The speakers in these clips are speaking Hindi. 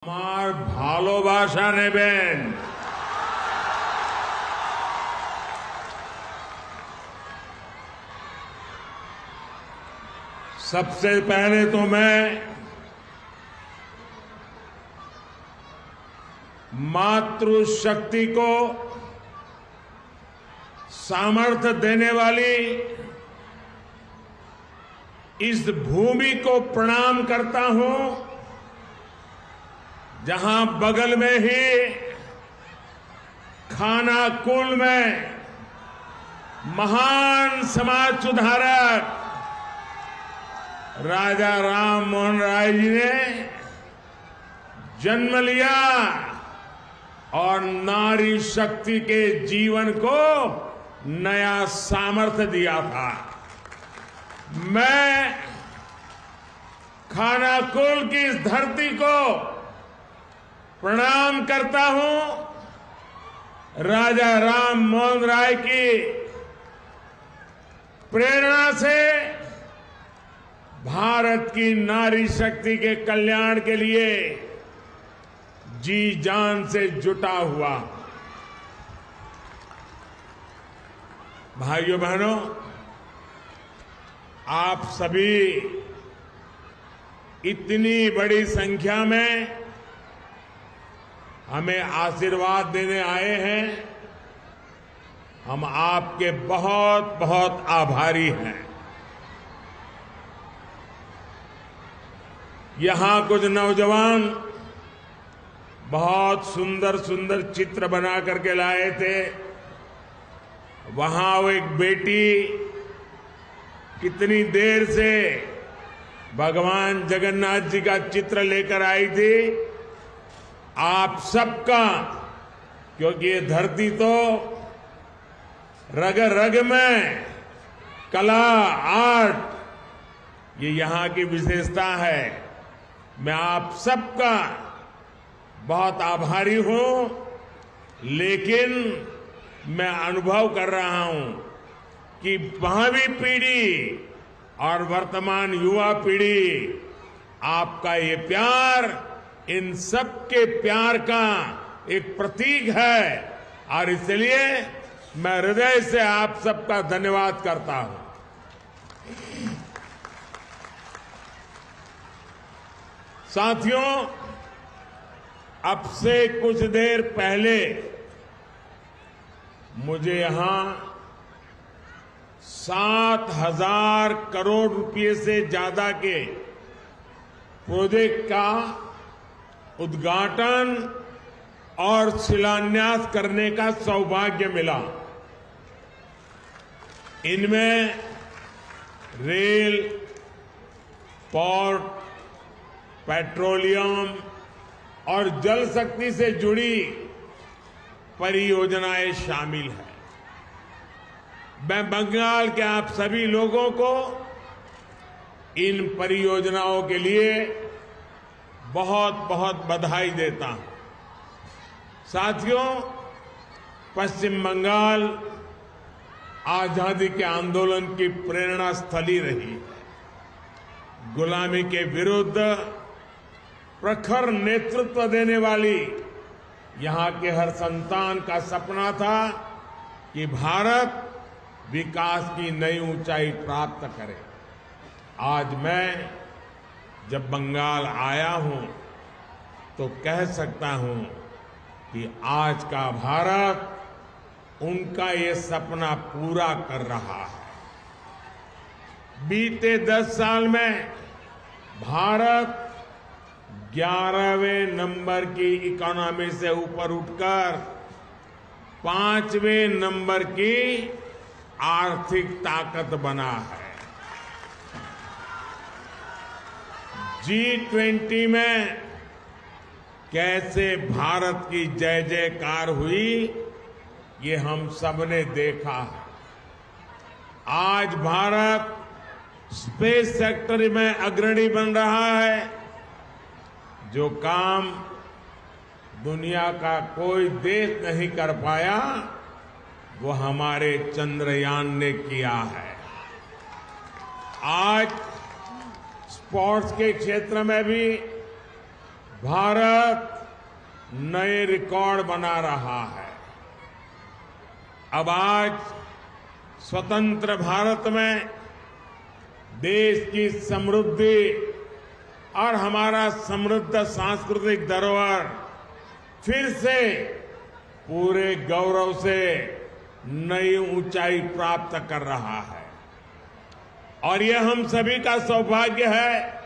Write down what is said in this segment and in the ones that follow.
আমার ভালোবাসা নেবেন। सबसे पहले तो मैं मातृशक्ति को सामर्थ्य देने वाली इस भूमि को प्रणाम करता हूं, जहां बगल में ही खानाकुल में महान समाज सुधारक राजा राम मोहन राय जी ने जन्म लिया और नारी शक्ति के जीवन को नया सामर्थ्य दिया था। मैं खानाकुल की इस धरती को प्रणाम करता हूं। राजा राम मोहन राय की प्रेरणा से भारत की नारी शक्ति के कल्याण के लिए जी जान से जुटा हुआ। भाइयों बहनों, आप सभी इतनी बड़ी संख्या में हमें आशीर्वाद देने आए हैं। हम आपके बहुत बहुत आभारी हैं। यहां कुछ नौजवान बहुत सुंदर सुंदर चित्र बना करके लाए थे। वहां वो एक बेटी कितनी देर से भगवान जगन्नाथ जी का चित्र लेकर आई थी। आप सबका, क्योंकि ये धरती तो रग रग में कला, आर्ट, ये यहां की विशेषता है। मैं आप सबका बहुत आभारी हूं, लेकिन मैं अनुभव कर रहा हूं कि भावी पीढ़ी और वर्तमान युवा पीढ़ी, आपका ये प्यार इन सबके प्यार का एक प्रतीक है और इसलिए मैं हृदय से आप सबका धन्यवाद करता हूं। साथियों, अब से कुछ देर पहले मुझे यहां 7,000 करोड़ रुपए से ज्यादा के प्रोजेक्ट का उद्घाटन और शिलान्यास करने का सौभाग्य मिला। इनमें रेल, पोर्ट, पेट्रोलियम और जल शक्ति से जुड़ी परियोजनाएं शामिल हैं। मैं बंगाल के आप सभी लोगों को इन परियोजनाओं के लिए बहुत बहुत बधाई देता हूं। साथियों, पश्चिम बंगाल आजादी के आंदोलन की प्रेरणा स्थली रही है। गुलामी के विरुद्ध प्रखर नेतृत्व देने वाली यहां के हर संतान का सपना था कि भारत विकास की नई ऊंचाई प्राप्त करे। आज मैं जब बंगाल आया हूं तो कह सकता हूं कि आज का भारत उनका ये सपना पूरा कर रहा है। बीते 10 साल में भारत 11वें नंबर की इकोनॉमी से ऊपर उठकर 5वें नंबर की आर्थिक ताकत बना है। G20 में कैसे भारत की जय जयकार हुई, ये हम सबने देखा है। आज भारत स्पेस सेक्टर में अग्रणी बन रहा है। जो काम दुनिया का कोई देश नहीं कर पाया, वो हमारे चंद्रयान ने किया है। आज स्पोर्ट्स के क्षेत्र में भी भारत नए रिकॉर्ड बना रहा है। अब आज स्वतंत्र भारत में देश की समृद्धि और हमारा समृद्ध सांस्कृतिक धरोहर फिर से पूरे गौरव से नई ऊंचाई प्राप्त कर रहा है। और यह हम सभी का सौभाग्य है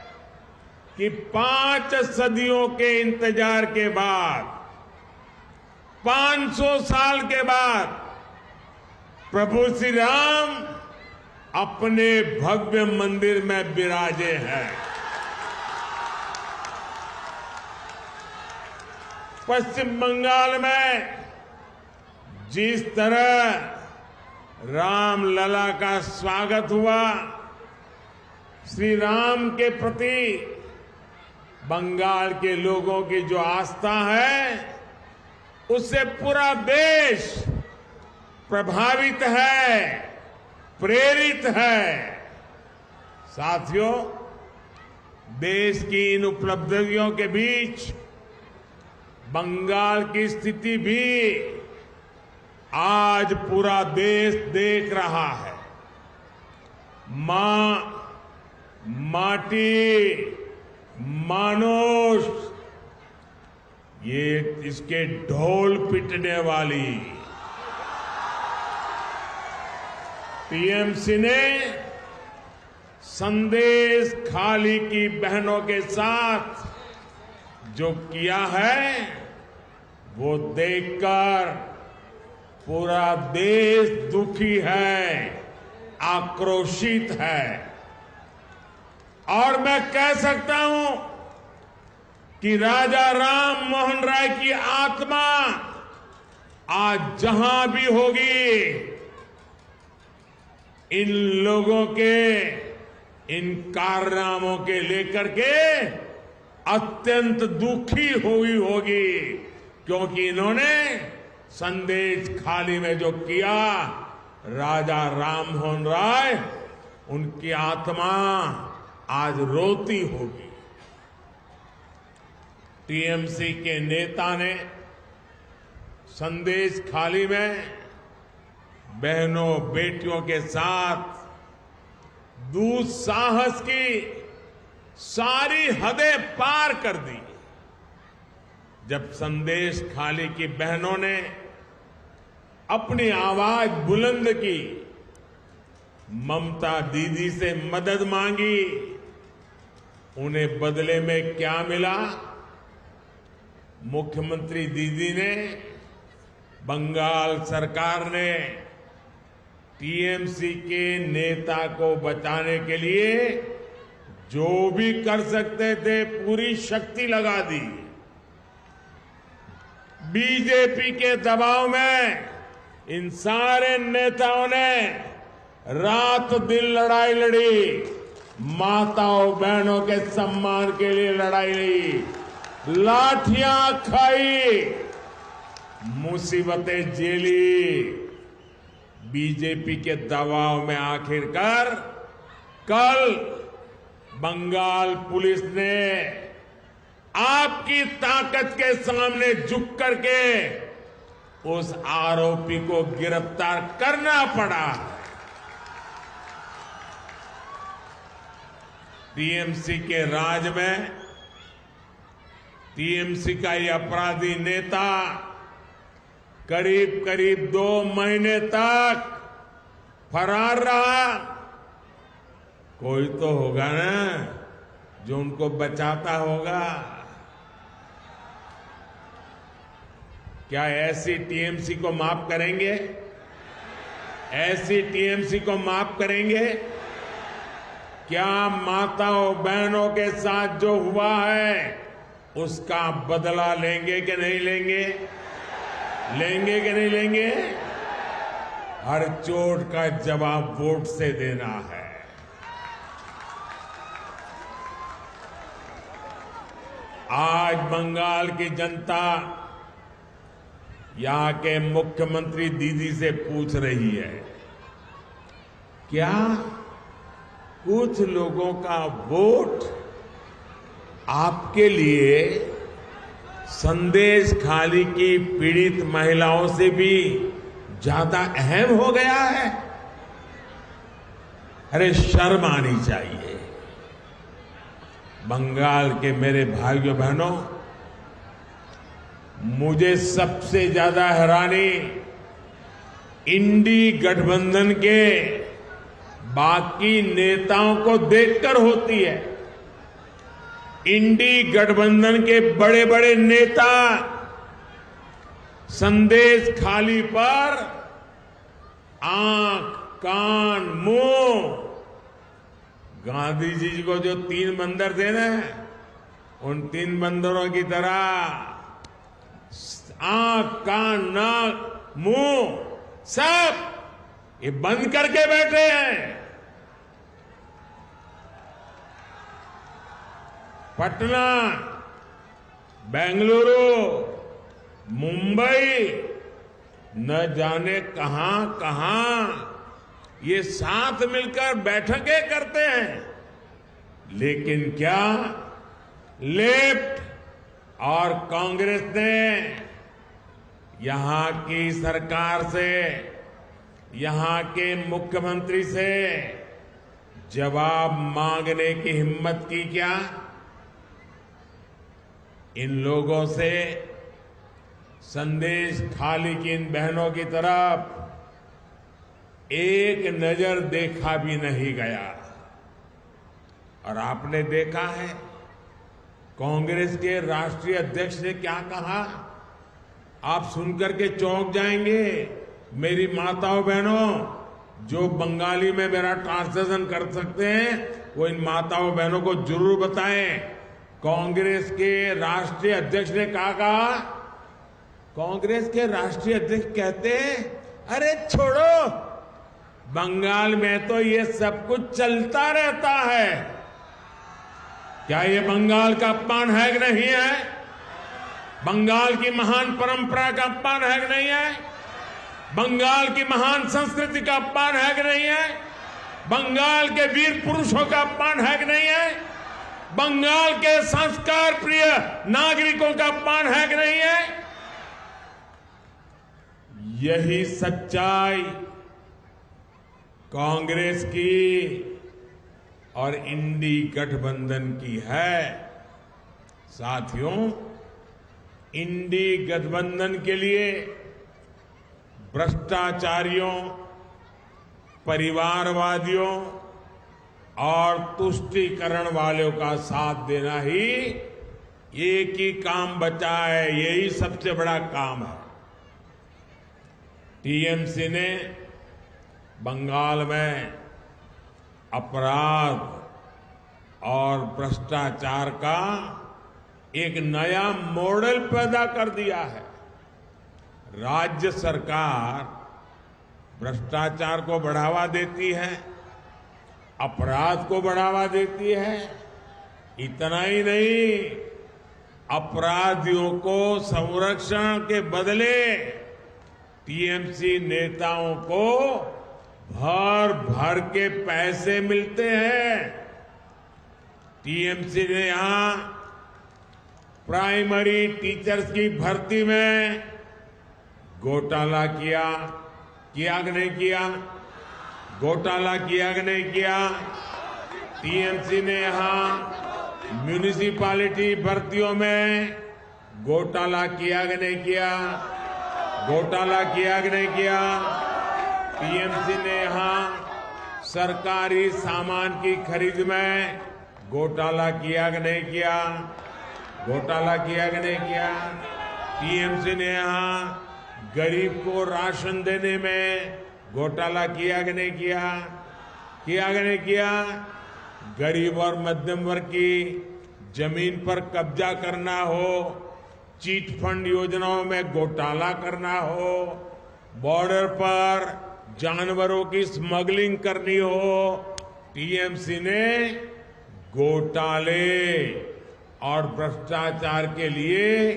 कि 5 सदियों के इंतजार के बाद, 500 साल के बाद प्रभु श्री राम अपने भव्य मंदिर में विराजे हैं। पश्चिम बंगाल में जिस तरह रामलला का स्वागत हुआ, श्री राम के प्रति बंगाल के लोगों की जो आस्था है, उससे पूरा देश प्रभावित है, प्रेरित है। साथियों, देश की इन उपलब्धियों के बीच बंगाल की स्थिति भी आज पूरा देश देख रहा है। मां, माटी, मानुष, ये इसके ढोल पिटने वाली टीएमसी ने संदेश खाली की बहनों के साथ जो किया है, वो देखकर पूरा देश दुखी है, आक्रोशित है। और मैं कह सकता हूं कि राजा राम मोहन राय की आत्मा आज जहां भी होगी, इन लोगों के इन कारनामों के लेकर के अत्यंत दुखी हुई होगी, क्योंकि इन्होंने संदेश खाली में जो किया, राजा राम मोहन राय, उनकी आत्मा आज रोती होगी। टीएमसी के नेता ने संदेश खाली में बहनों बेटियों के साथ दुस्साहस की सारी हदें पार कर दी। जब संदेश खाली की बहनों ने अपनी आवाज बुलंद की, ममता दीदी से मदद मांगी, उन्हें बदले में क्या मिला? मुख्यमंत्री दीदी ने, बंगाल सरकार ने टीएमसी के नेता को बचाने के लिए जो भी कर सकते थे पूरी शक्ति लगा दी। बीजेपी के दबाव में इन सारे नेताओं ने रात दिन लड़ाई लड़ी, माताओं बहनों के सम्मान के लिए लड़ाई लड़ी, लाठियां खाई, मुसीबतें झेली। बीजेपी के दबाव में आखिरकार कल बंगाल पुलिस ने आपकी ताकत के सामने झुक करके उस आरोपी को गिरफ्तार करना पड़ा। टीएमसी के राज में टीएमसी का ये अपराधी नेता करीब करीब 2 महीने तक फरार रहा। कोई तो होगा ना जो उनको बचाता होगा। क्या ऐसी टीएमसी को माफ करेंगे? ऐसी टीएमसी को माफ करेंगे? क्या माताओं बहनों के साथ जो हुआ है उसका बदला लेंगे कि नहीं लेंगे? लेंगे कि नहीं लेंगे? हर चोट का जवाब वोट से देना है। आज बंगाल की जनता यहां के मुख्यमंत्री दीदी से पूछ रही है, क्या कुछ लोगों का वोट आपके लिए संदेश खाली की पीड़ित महिलाओं से भी ज्यादा अहम हो गया है। अरे शर्म आनी चाहिए। बंगाल के मेरे भाइयों बहनों, मुझे सबसे ज्यादा हैरानी इंडी गठबंधन के बाकी नेताओं को देखकर होती है। इंडी गठबंधन के बड़े बड़े नेता संदेश खाली पर आंख, कान, मुंह, गांधी जी को जो 3 बंदर थे ना, उन 3 बंदरों की तरह आंख, कान, नाक, मुंह सब ये बंद करके बैठे हैं। पटना, बेंगलुरु, मुंबई, न जाने कहां कहां ये साथ मिलकर बैठकें करते हैं। लेकिन क्या लेफ्ट और कांग्रेस ने यहां की सरकार से, यहां के मुख्यमंत्री से जवाब मांगने की हिम्मत की क्या? इन लोगों से संदेश खाली की इन बहनों की तरफ एक नजर देखा भी नहीं गया। और आपने देखा है कांग्रेस के राष्ट्रीय अध्यक्ष ने क्या कहा? आप सुनकर के चौंक जाएंगे। मेरी माताओं बहनों, जो बंगाली में मेरा ट्रांसलेशन कर सकते हैं वो इन माताओं बहनों को जरूर बताएं। कांग्रेस के राष्ट्रीय अध्यक्ष ने क्या कहा? कांग्रेस के राष्ट्रीय अध्यक्ष कहते हैं, अरे छोड़ो, बंगाल में तो ये सब कुछ चलता रहता है। क्या ये बंगाल का अपमान है कि नहीं है? बंगाल की महान परंपरा का अपमान है कि नहीं है? बंगाल की महान संस्कृति का अपमान है कि नहीं है? बंगाल के वीर पुरुषों का अपमान है कि नहीं है? बंगाल के संस्कार प्रिय नागरिकों का अपमान है कि नहीं है? यही सच्चाई कांग्रेस की और इंडी गठबंधन की है। साथियों, इंडी गठबंधन के लिए भ्रष्टाचारियों, परिवारवादियों और तुष्टीकरण वालों का साथ देना ही एक ही काम बचा है। यही सबसे बड़ा काम है। टीएमसी ने बंगाल में अपराध और भ्रष्टाचार का एक नया मॉडल पैदा कर दिया है। राज्य सरकार भ्रष्टाचार को बढ़ावा देती है, अपराध को बढ़ावा देती है। इतना ही नहीं, अपराधियों को संरक्षण के बदले टीएमसी नेताओं को भर भर के पैसे मिलते हैं। टीएमसी ने यहां प्राइमरी टीचर्स की भर्ती में घोटाला किया कि नहीं किया? घोटाला किया कि नहीं किया? टीएमसी ने यहां म्यूनिसिपैलिटी भर्तियों में घोटाला किया कि नहीं किया? घोटाला किया कि नहीं किया? टीएमसी ने यहां सरकारी सामान की खरीद में घोटाला किया कि नहीं किया? घोटाला किया कि नहीं किया? टीएमसी ने यहां गरीब को राशन देने में घोटाला किया कि नहीं किया? किया कि नहीं किया? गरीब और मध्यम वर्ग की जमीन पर कब्जा करना हो, चीट फंड योजनाओं में घोटाला करना हो, बॉर्डर पर जानवरों की स्मगलिंग करनी हो, टीएमसी ने घोटाले और भ्रष्टाचार के लिए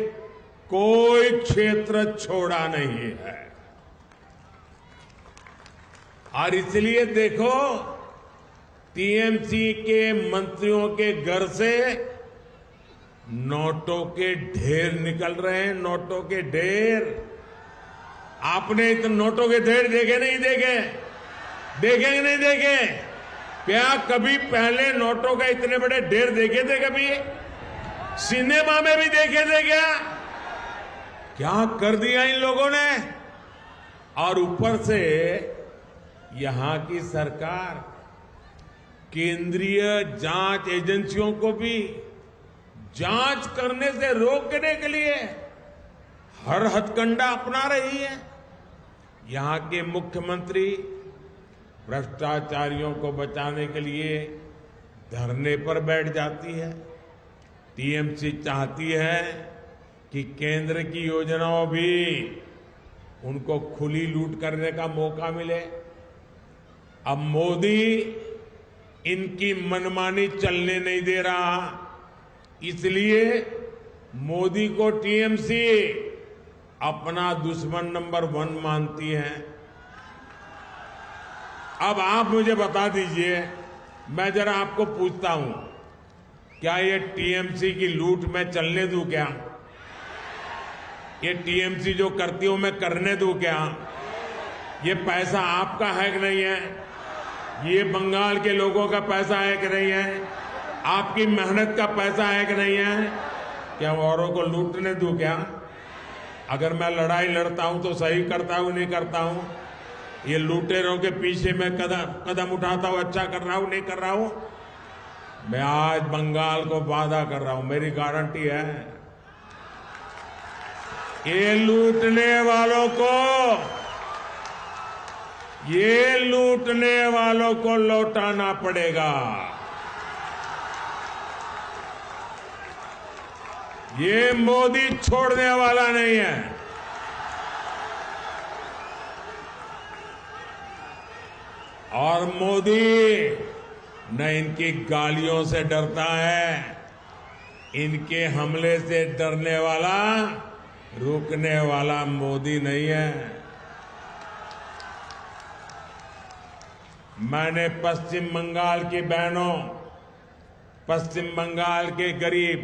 कोई क्षेत्र छोड़ा नहीं है। और इसलिए देखो, टीएमसी के मंत्रियों के घर से नोटों के ढेर निकल रहे हैं, नोटों के ढेर। आपने तो नोटों के ढेर देखे नहीं देखे? देखे कि नहीं देखे? क्या कभी पहले नोटों का इतने बड़े ढेर देखे थे? कभी सिनेमा में भी देखे थे क्या? क्या कर दिया इन लोगों ने। और ऊपर से यहां की सरकार केंद्रीय जांच एजेंसियों को भी जांच करने से रोकने के लिए हर हथकंडा अपना रही है। यहां के मुख्यमंत्री भ्रष्टाचारियों को बचाने के लिए धरने पर बैठ जाती है। टीएमसी चाहती है कि केंद्र की योजनाओं भी उनको खुली लूट करने का मौका मिले। अब मोदी इनकी मनमानी चलने नहीं दे रहा, इसलिए मोदी को टीएमसी अपना दुश्मन नंबर 1 मानती है। अब आप मुझे बता दीजिए, मैं जरा आपको पूछता हूं, क्या ये टीएमसी की लूट मैं चलने दूं क्या? ये टीएमसी जो करती हूं मैं करने दूं क्या? ये पैसा आपका है कि नहीं है? ये बंगाल के लोगों का पैसा है कि नहीं है? आपकी मेहनत का पैसा है कि नहीं है? क्या औरों को लूटने दूं क्या? अगर मैं लड़ाई लड़ता हूं तो सही करता हूं नहीं करता हूं? ये लुटेरों के पीछे मैं कदम उठाता हूं, अच्छा कर रहा हूं नहीं कर रहा हूं? मैं आज बंगाल को वादा कर रहा हूं, मेरी गारंटी है, ये लूटने वालों को लौटाना पड़ेगा। ये मोदी छोड़ने वाला नहीं है। और मोदी न इनकी गालियों से डरता है, इनके हमले से डरने वाला, रुकने वाला मोदी नहीं है। मैंने पश्चिम बंगाल की बहनों, पश्चिम बंगाल के गरीब,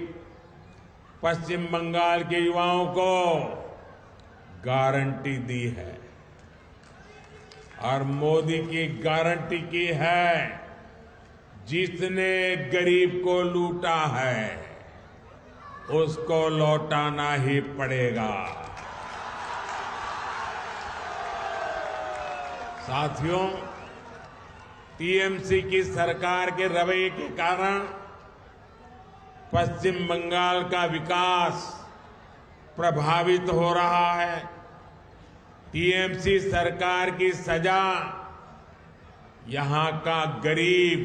पश्चिम बंगाल के युवाओं को गारंटी दी है और मोदी की गारंटी की है, जिसने गरीब को लूटा है उसको लौटाना ही पड़ेगा। साथियों, टीएमसी की सरकार के रवैये के कारण पश्चिम बंगाल का विकास प्रभावित हो रहा है। टीएमसी सरकार की सजा यहां का गरीब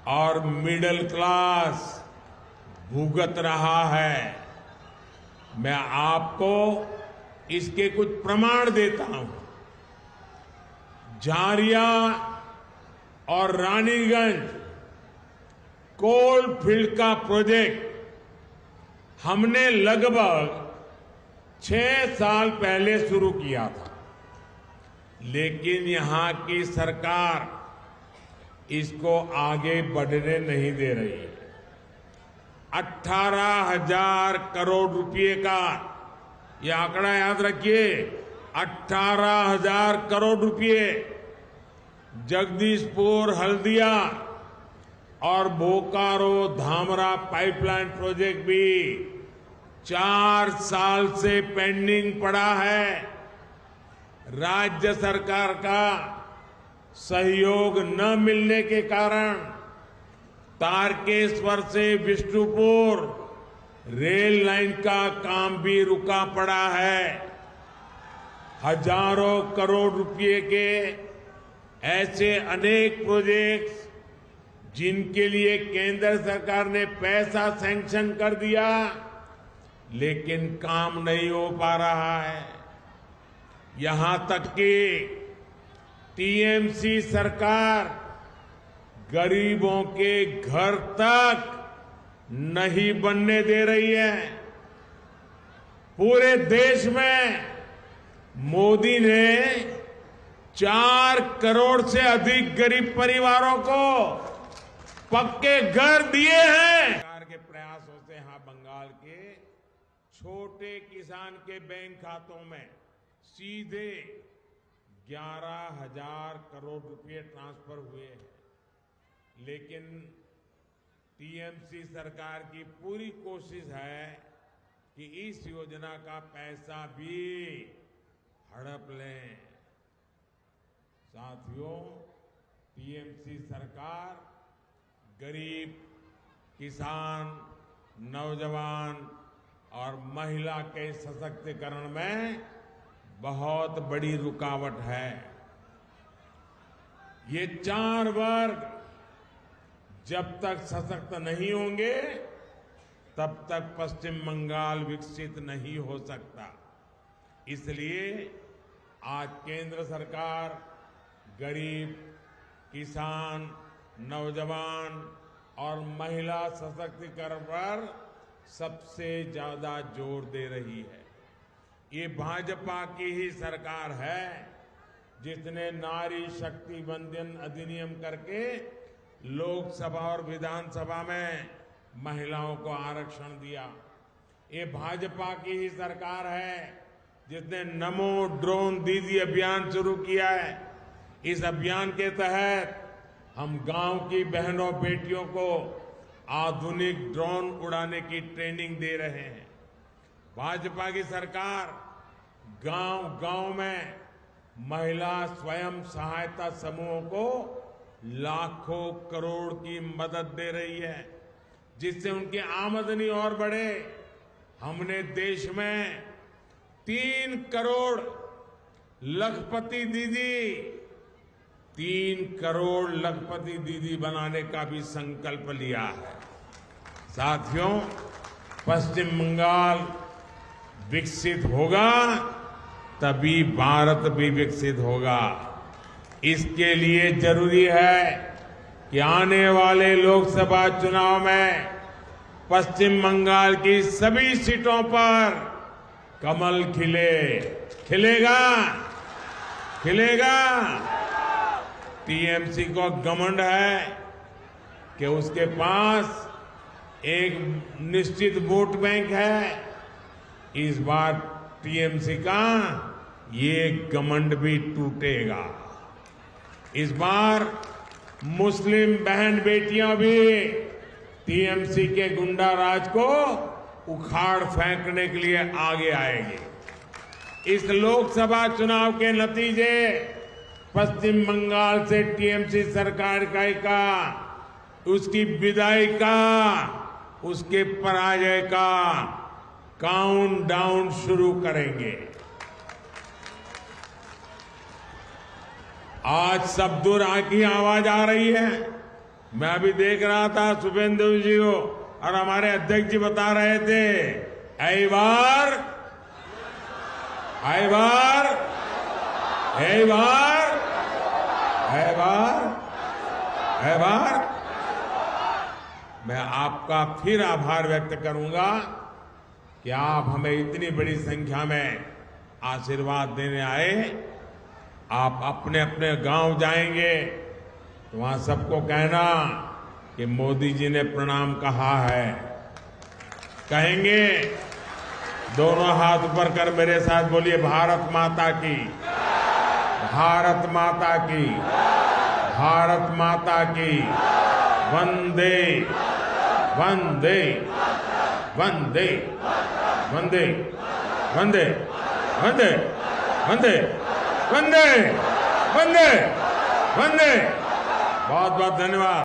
और मिडिल क्लास भुगत रहा है। मैं आपको इसके कुछ प्रमाण देता हूं। झारिया और रानीगंज कोल फील्ड का प्रोजेक्ट हमने लगभग 6 साल पहले शुरू किया था, लेकिन यहां की सरकार इसको आगे बढ़ने नहीं दे रही है। 18,000 करोड़ रुपए का ये आंकड़ा याद रखिए, 18,000 करोड़ रुपए जगदीशपुर, हल्दिया और बोकारो धामरा पाइपलाइन प्रोजेक्ट भी 4 साल से पेंडिंग पड़ा है। राज्य सरकार का सहयोग न मिलने के कारण तारकेश्वर से विष्णुपुर रेल लाइन का काम भी रुका पड़ा है। हजारों करोड़ रुपए के ऐसे अनेक प्रोजेक्ट्स जिनके लिए केंद्र सरकार ने पैसा सैंक्शन कर दिया, लेकिन काम नहीं हो पा रहा है। यहां तक कि टीएमसी सरकार गरीबों के घर तक नहीं बनने दे रही है। पूरे देश में मोदी ने 4 करोड़ से अधिक गरीब परिवारों को पक्के घर दिए हैं। सरकार के प्रयासों से छोटे किसान के बैंक खातों में सीधे 11,000 करोड़ रुपए ट्रांसफर हुए हैं। लेकिन टीएमसी सरकार की पूरी कोशिश है कि इस योजना का पैसा भी हड़प लें। साथियों, टीएमसी सरकार गरीब, किसान, नौजवान और महिला के सशक्तिकरण में बहुत बड़ी रुकावट है। ये 4 वर्ग जब तक सशक्त नहीं होंगे तब तक पश्चिम बंगाल विकसित नहीं हो सकता। इसलिए आज केंद्र सरकार गरीब, किसान, नौजवान और महिला सशक्तिकरण पर सबसे ज्यादा जोर दे रही है। ये भाजपा की ही सरकार है जिसने नारी शक्ति वंदन अधिनियम करके लोकसभा और विधानसभा में महिलाओं को आरक्षण दिया। ये भाजपा की ही सरकार है जिसने नमो ड्रोन दीदी अभियान शुरू किया है। इस अभियान के तहत हम गांव की बहनों बेटियों को आधुनिक ड्रोन उड़ाने की ट्रेनिंग दे रहे हैं। भाजपा की सरकार गांव-गांव में महिला स्वयं सहायता समूहों को लाखों करोड़ की मदद दे रही है, जिससे उनकी आमदनी और बढ़े। हमने देश में 3 करोड़ लखपति दीदी 3 करोड़ लखपति दीदी बनाने का भी संकल्प लिया है। साथियों, पश्चिम बंगाल विकसित होगा तभी भारत भी विकसित होगा। इसके लिए जरूरी है कि आने वाले लोकसभा चुनाव में पश्चिम बंगाल की सभी सीटों पर कमल खिले। खिलेगा? खिलेगा? टीएमसी को घमंड है कि उसके पास एक निश्चित वोट बैंक है। इस बार टीएमसी का ये घमंड भी टूटेगा। इस बार मुस्लिम बहन बेटियां भी टीएमसी के गुंडा राज को उखाड़ फेंकने के लिए आगे आएंगे। इस लोकसभा चुनाव के नतीजे पश्चिम बंगाल से टीएमसी सरकार का उसकी विदाई का, उसके पराजय का काउंटडाउन शुरू करेंगे। आज सब दूर की आवाज आ रही है। मैं अभी देख रहा था शुभेंदु जी को और हमारे अध्यक्ष जी बता रहे थे, ऐ बार, ऐ बार, ऐ बार, ऐ बार, ऐ बार। मैं आपका फिर आभार व्यक्त करूंगा कि आप हमें इतनी बड़ी संख्या में आशीर्वाद देने आए। आप अपने अपने गांव जाएंगे तो वहां सबको कहना कि मोदी जी ने प्रणाम कहा है। कहेंगे? दोनों हाथ ऊपर कर मेरे साथ बोलिए, भारत माता की, भारत माता की, भारत माता की, वंदे वंदे वंदे वंदे वंदे वंदे वंदे वंदे वंदे वंदे। बहुत बहुत धन्यवाद।